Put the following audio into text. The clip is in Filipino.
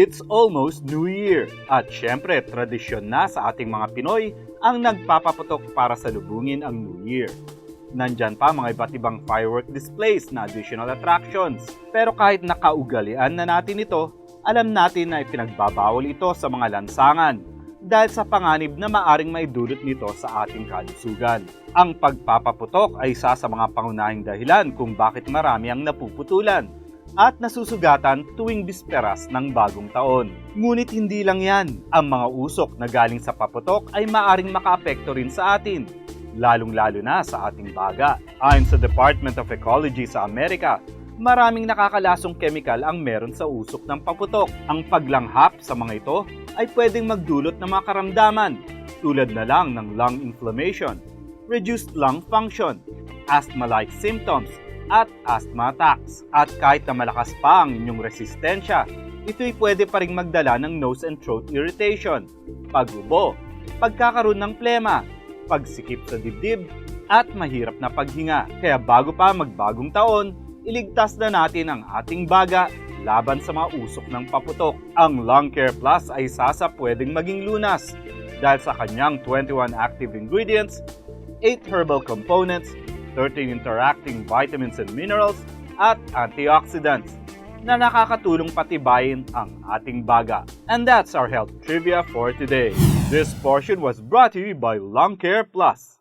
It's almost New Year at syempre tradisyon na sa ating mga Pinoy ang nagpapaputok para salubungin ang New Year. Nandyan pa mga iba't ibang firework displays na additional attractions. Pero kahit nakaugalian na natin ito, alam natin na ipinagbabawal ito sa mga lansangan dahil sa panganib na maaring maidulot nito sa ating kalusugan. Ang pagpapaputok ay isa sa mga pangunahing dahilan kung bakit marami ang napuputulan at nasusugatan tuwing bisperas ng bagong taon. Ngunit hindi lang yan, ang mga usok na galing sa paputok ay maaring makaapekto rin sa atin, lalong-lalo na sa ating baga. Ayon sa Department of Ecology sa Amerika, maraming nakakalasong chemical ang meron sa usok ng paputok. Ang paglanghap sa mga ito ay pwedeng magdulot ng mga karamdaman tulad na lang ng lung inflammation, reduced lung function, asthma-like symptoms, at asthma attacks. At kahit na malakas pa ang inyong resistensya, ito'y pwede pa ring magdala ng nose and throat irritation, pag-ubo, pagkakaroon ng plema, pagsikip sa dibdib, at mahirap na paghinga. Kaya bago pa magbagong taon, iligtas na natin ang ating baga laban sa mga usok ng paputok. Ang Lung Care Plus ay isa sa pwedeng maging lunas dahil sa kanyang 21 active ingredients, 8 herbal components, 13 interacting vitamins and minerals, at antioxidants na nakakatulong patibayin ang ating baga. And that's our health trivia for today. This portion was brought to you by Lung Care Plus.